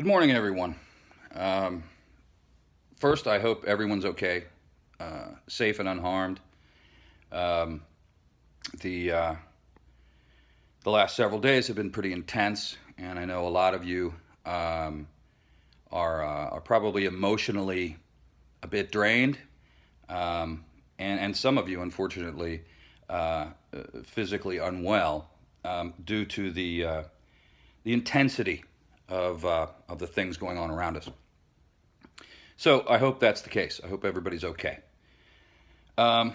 Good morning, everyone. Um, First, I hope everyone's okay, safe and unharmed. Um, the the last several days have been pretty intense, and I know a lot of you um, are probably emotionally a bit drained, and some of you, unfortunately, physically unwell due to the intensity of the things going on around us. So I hope that's the case. I hope everybody's okay. Um,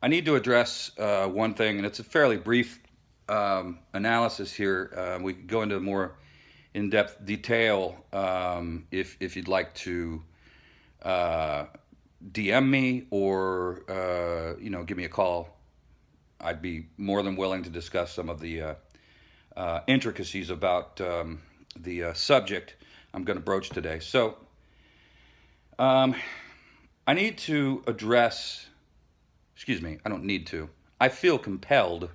I need to address one thing, and it's a fairly brief analysis here. We can go into more in-depth detail if you'd like to uh, DM me or give me a call. I'd be more than willing to discuss some of the intricacies about the subject I'm going to broach today. So um, I need to address. Excuse me. I don't need to. I feel compelled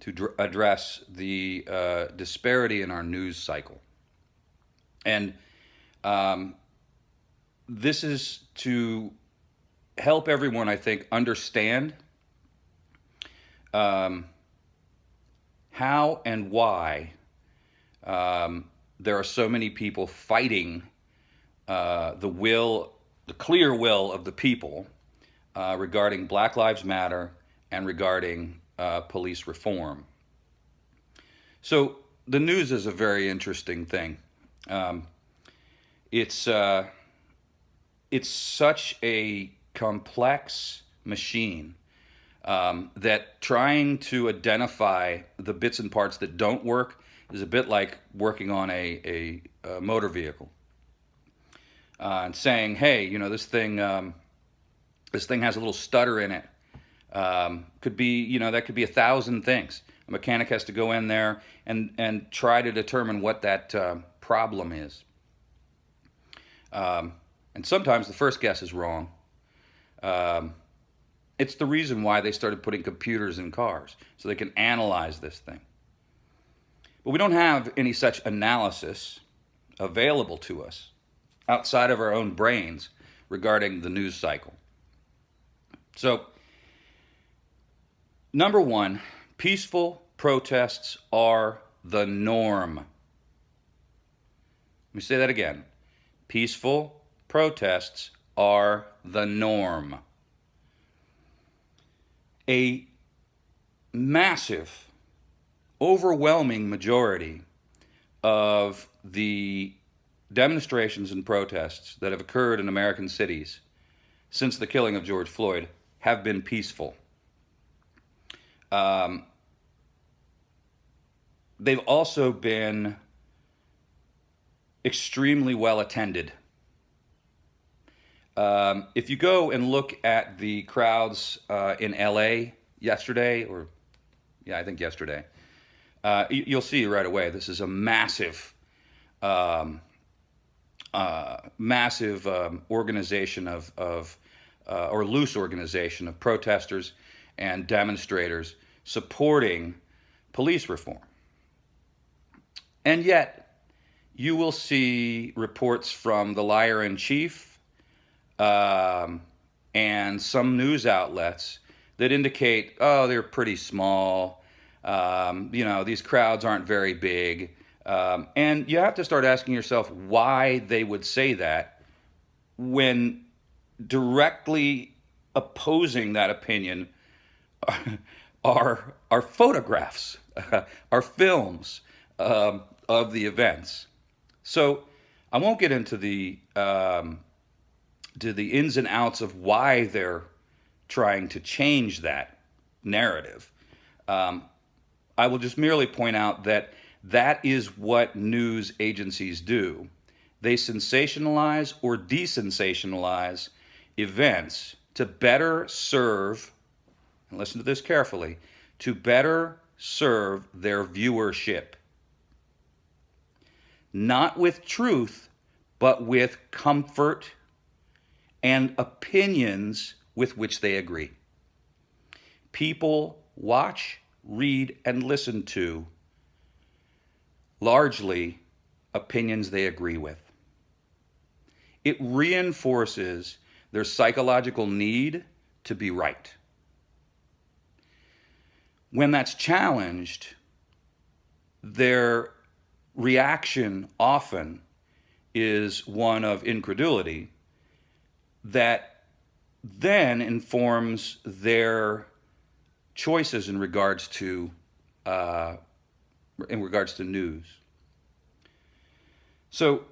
to address the disparity in our news cycle. And um, this is to help everyone, I think, understand um, how and why um, there are so many people fighting the clear will of the people regarding Black Lives Matter and regarding police reform. So the news is a very interesting thing. Um, it's it's such a complex machine that trying to identify the bits and parts that don't work is a bit like working on a motor vehicle and saying, "Hey, this thing has a little stutter in it." Could be, that could be 1,000 things. A mechanic has to go in there and try to determine what that problem is. Um, and sometimes the first guess is wrong. Um, it's the reason why they started putting computers in cars so they can analyze this thing. But we don't have any such analysis available to us outside of our own brains regarding the news cycle. So, number one, peaceful protests are the norm. Let me say that again. Peaceful protests are the norm. A massive, overwhelming majority of the demonstrations and protests that have occurred in American cities since the killing of George Floyd have been peaceful. Um, they've also been extremely well attended. If you go and look at the crowds in LA yesterday, I think yesterday, you'll see right away this is a um, massive organization or loose organization of protesters and demonstrators supporting police reform. And yet, you will see reports from the liar in chief and some news outlets that indicate, oh, they're pretty small. These crowds aren't very big. And you have to start asking yourself why they would say that when directly opposing that opinion are photographs, are films of the events. So I won't get into to the ins and outs of why they're trying to change that narrative. Um, I will just merely point out that that is what news agencies do. They sensationalize or desensationalize events to better serve, and listen to this carefully, to better serve their viewership. Not with truth, but with comfort and opinions with which they agree. People watch, read, and listen to largely opinions they agree with. It reinforces their psychological need to be right. When that's challenged, their reaction often is one of incredulity that then informs their choices in regards to news. So,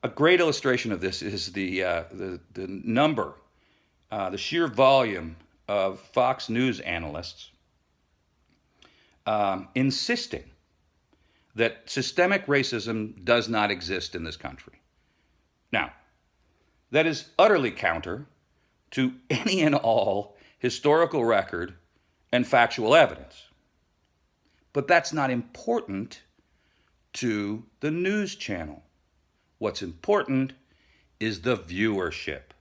a great illustration of this is the number, the sheer volume of Fox News analysts insisting that systemic racism does not exist in this country. Now, that is utterly counter to any and all historical record and factual evidence. But that's not important to the news channel. What's important is the viewership.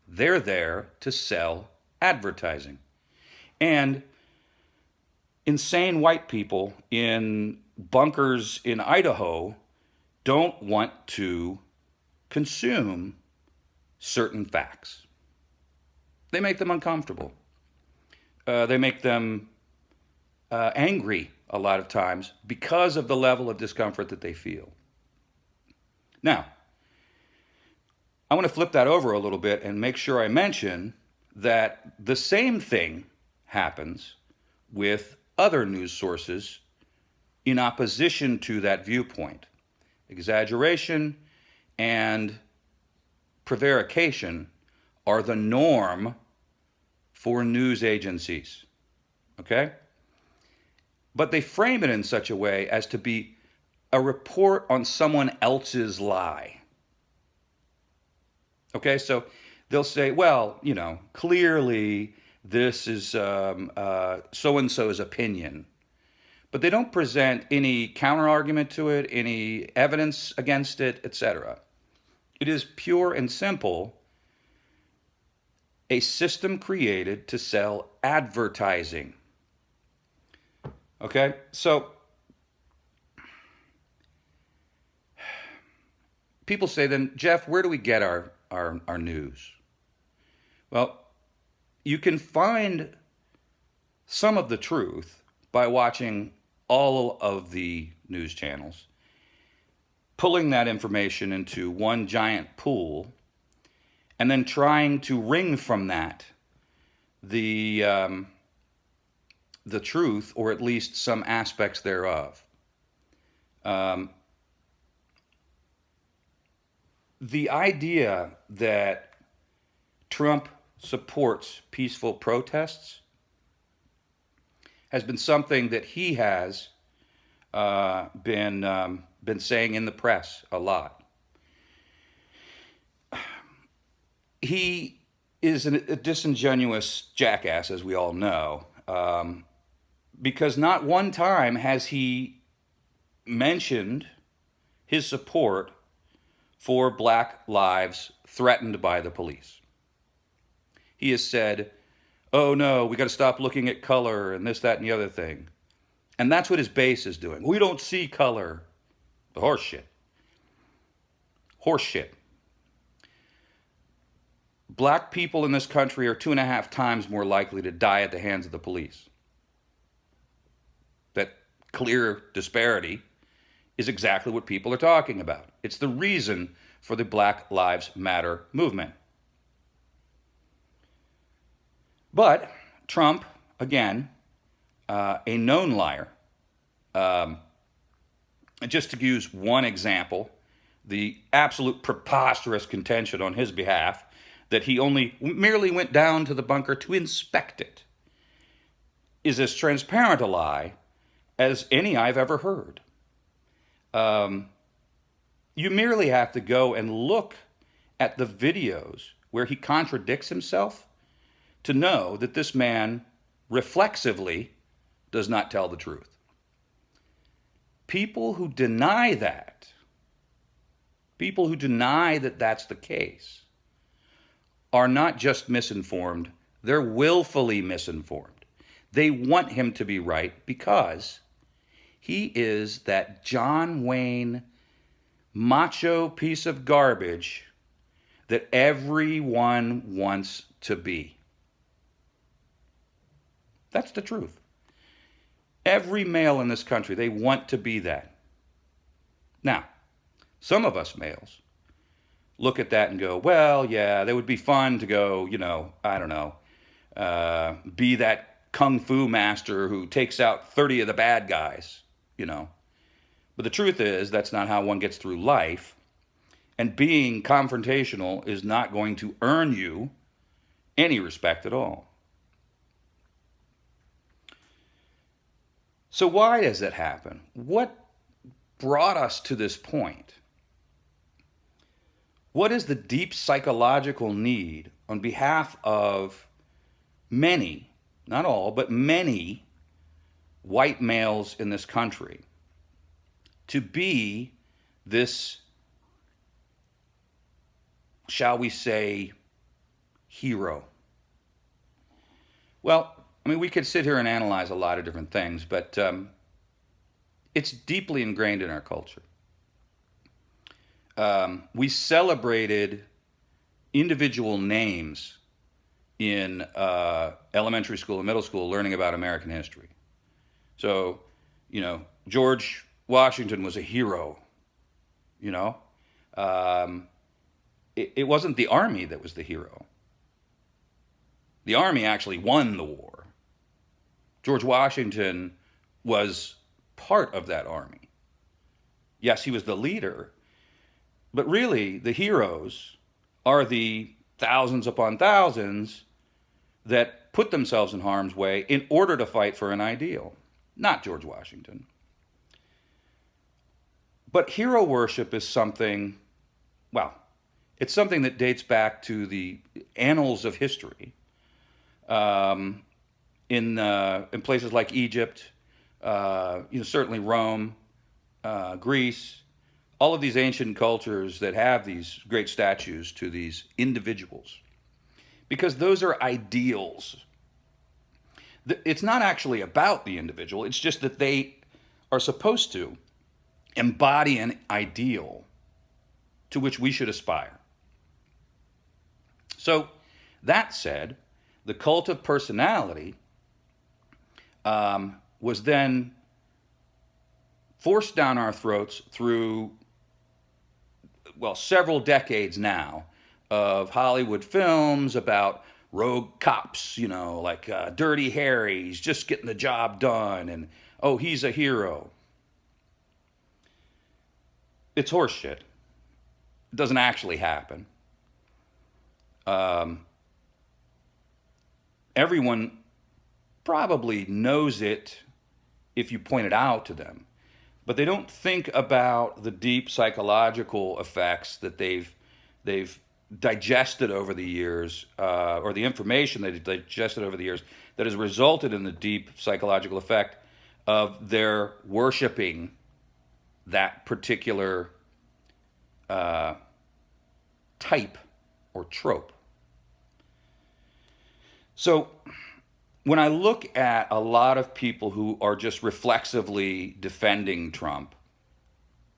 They're there to sell advertising. And insane white people in bunkers in Idaho don't want to consume certain facts. They make them uncomfortable. They make them angry a lot of times because of the level of discomfort that they feel. Now, I want to flip that over a little bit and make sure I mention that the same thing happens with other news sources in opposition to that viewpoint. Exaggeration and prevarication are the norm for news agencies, okay? But they frame it in such a way as to be a report on someone else's lie. Okay, so they'll say, well, clearly this is so-and-so's opinion. But they don't present any counter-argument to it, any evidence against it, etc. It is pure and simple a system created to sell advertising. Okay, so people say then, Jeff, where do we get our news? Well, you can find some of the truth by watching all of the news channels, pulling that information into one giant pool, and then trying to wring from that the truth, or at least some aspects thereof. The idea that Trump supports peaceful protests has been something that he has been saying in the press a lot. He is a disingenuous jackass, as we all know, because not one time has he mentioned his support for Black lives threatened by the police. He has said, oh no, we got to stop looking at color and this, that, and the other thing. And that's what his base is doing. We don't see color. The horse shit. Horse shit. Black people in this country are 2.5 times more likely to die at the hands of the police. That clear disparity is exactly what people are talking about. It's the reason for the Black Lives Matter movement. But Trump, again, a known liar, just to use one example, the absolute preposterous contention on his behalf that he merely went down to the bunker to inspect it is as transparent a lie as any I've ever heard. You merely have to go and look at the videos where he contradicts himself to know that this man reflexively does not tell the truth. People who deny that, that's the case, are not just misinformed, they're willfully misinformed. They want him to be right because He is that John Wayne macho piece of garbage that everyone wants to be. That's the truth. Every male in this country, they want to be that. Now, some of us males look at that and go, well, yeah, that would be fun to go, I don't know, be that kung fu master who takes out 30 of the bad guys, But the truth is, that's not how one gets through life. And being confrontational is not going to earn you any respect at all. So why does that happen? What brought us to this point? What is the deep psychological need on behalf of many, not all, but many white males in this country to be this, shall we say, hero? Well, we could sit here and analyze a lot of different things, but it's deeply ingrained in our culture. We celebrated individual names in elementary school and middle school learning about American history. So, George Washington was a hero, It wasn't the Army that was the hero. The Army actually won the war. George Washington was part of that army. Yes, he was the leader, but really the heroes are the thousands upon thousands that put themselves in harm's way in order to fight for an ideal, not George Washington. But hero worship is something, it's something that dates back to the annals of history. In places like Egypt, certainly Rome, Greece, all of these ancient cultures that have these great statues to these individuals, because those are ideals. It's not actually about the individual, it's just that they are supposed to embody an ideal to which we should aspire. So, that said, the cult of personality was then forced down our throats through, several decades now of Hollywood films about rogue cops, like Dirty Harry, he's just getting the job done, and he's a hero. It's horseshit. It doesn't actually happen. Everyone probably knows it if you point it out to them, but they don't think about the deep psychological effects that they've digested over the years, or the information they've digested over the years that has resulted in the deep psychological effect of their worshiping that particular type or trope. So when I look at a lot of people who are just reflexively defending Trump,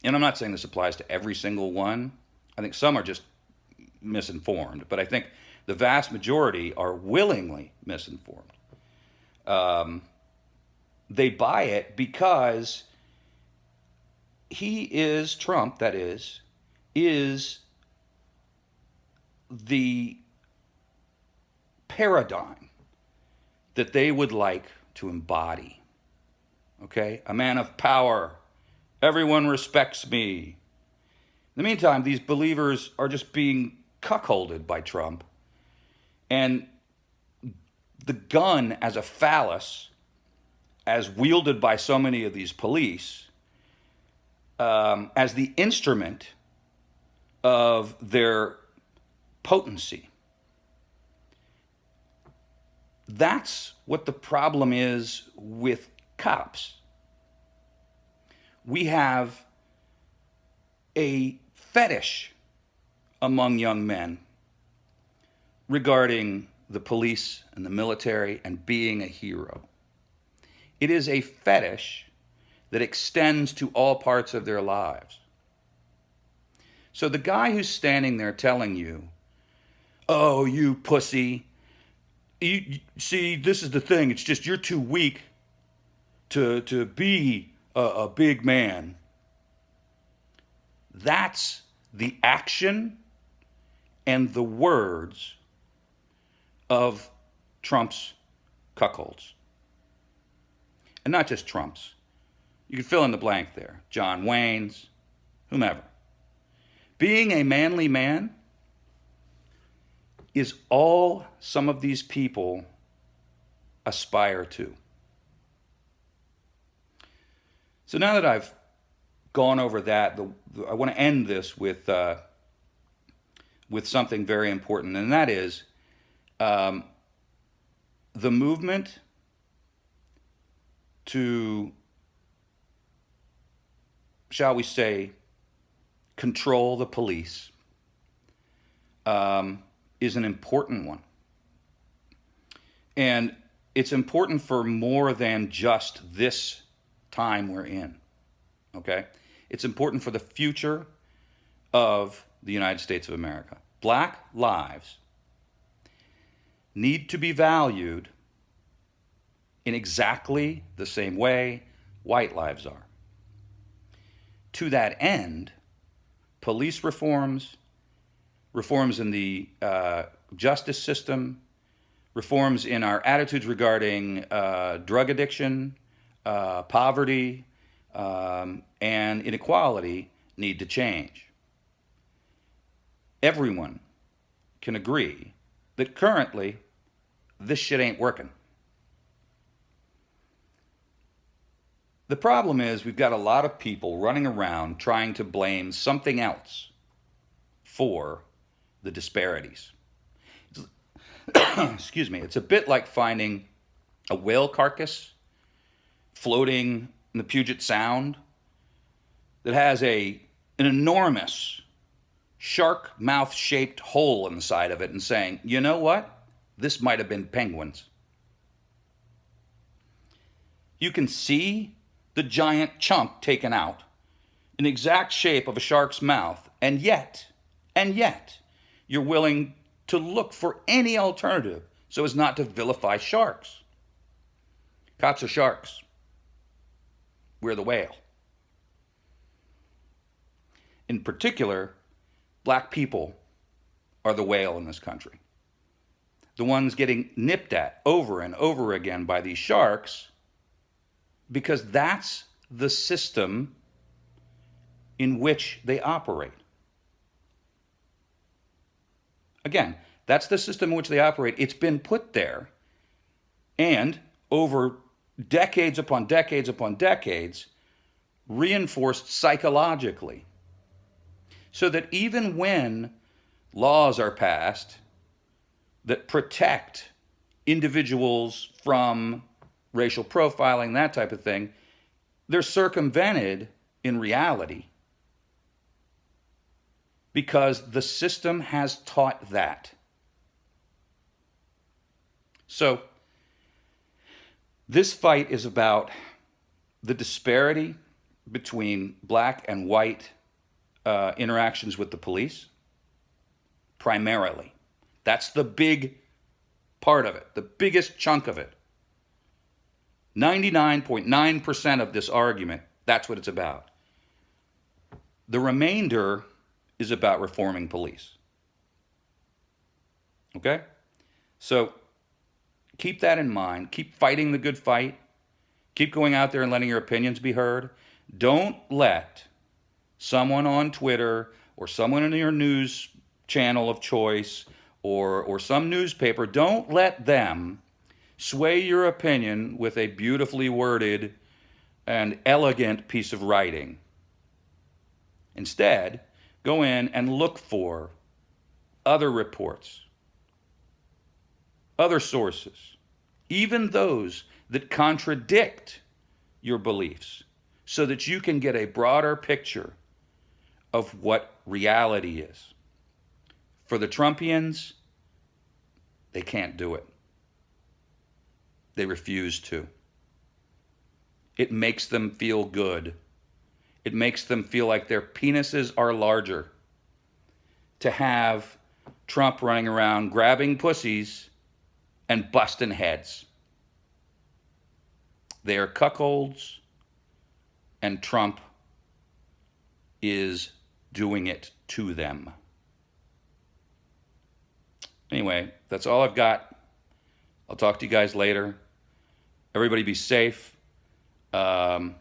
and I'm not saying this applies to every single one, I think some are just misinformed, but I think the vast majority are willingly misinformed. They buy it because Trump, that is the paradigm that they would like to embody. Okay? A man of power. Everyone respects me. In the meantime, these believers are just being cuckolded by Trump. And the gun as a phallus, as wielded by so many of these police, as the instrument of their potency. That's what the problem is with cops. We have a fetish among young men regarding the police and the military and being a hero. It is a fetish that extends to all parts of their lives. So the guy who's standing there telling you, oh, you pussy, see, this is the thing, it's just you're too weak to be a big man. That's the action and the words of Trump's cuckolds. And not just Trump's. You can fill in the blank there. John Wayne's, whomever. Being a manly man is all some of these people aspire to. So now that I've gone over that, I want to end this with something very important, and that is the movement to, shall we say, control the police is an important one. And it's important for more than just this time we're in, okay? It's important for the future of the United States of America. Black lives need to be valued in exactly the same way white lives are. To that end, police reforms, reforms in the justice system, reforms in our attitudes regarding drug addiction, poverty, and inequality need to change. Everyone can agree that currently this shit ain't working. The problem is we've got a lot of people running around trying to blame something else for the disparities. Excuse me. It's a bit like finding a whale carcass floating in the Puget Sound that has an enormous shark mouth shaped hole in the side of it and saying, you know what? This might have been penguins. You can see the giant chunk taken out in the exact shape of a shark's mouth, and yet, you're willing to look for any alternative so as not to vilify sharks. Cops are sharks. We're the whale. In particular, black people are the whale in this country. The ones getting nipped at over and over again by these sharks, because that's the system in which they operate. Again, that's the system in which they operate. It's been put there, and over decades upon decades upon decades, reinforced psychologically. So that even when laws are passed that protect individuals from racial profiling, that type of thing, they're circumvented in reality because the system has taught that. So, this fight is about the disparity between black and white interactions with the police, primarily. That's the big part of it, the biggest chunk of it. 99.9% of this argument, that's what it's about. The remainder is about reforming police. Okay? So keep that in mind. Keep fighting the good fight. Keep going out there and letting your opinions be heard. Don't let someone on Twitter or someone in your news channel of choice or some newspaper, don't let them sway your opinion with a beautifully worded and elegant piece of writing. Instead, go in and look for other reports, other sources, even those that contradict your beliefs, so that you can get a broader picture of what reality is. For the Trumpians, they can't do it. They refuse to. It makes them feel good. It makes them feel like their penises are larger to have Trump running around grabbing pussies and busting heads. They are cuckolds, and Trump is doing it to them. Anyway, that's all I've got. I'll talk to you guys later. Everybody be safe. To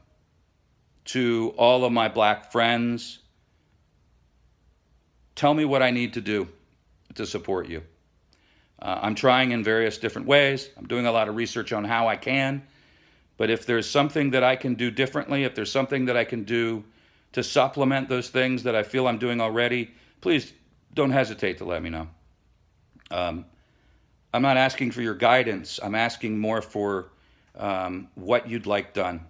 all of my black friends, tell me what I need to do to support you. I'm trying in various different ways. I'm doing a lot of research on how I can. But if there's something that I can do differently, if there's something that I can do to supplement those things that I feel I'm doing already, please don't hesitate to let me know. I'm not asking for your guidance. I'm asking more for what you'd like done.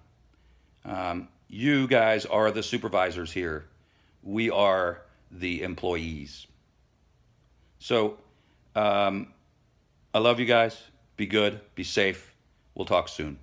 You guys are the supervisors here. We are the employees. So I love you guys. Be good. Be safe. We'll talk soon.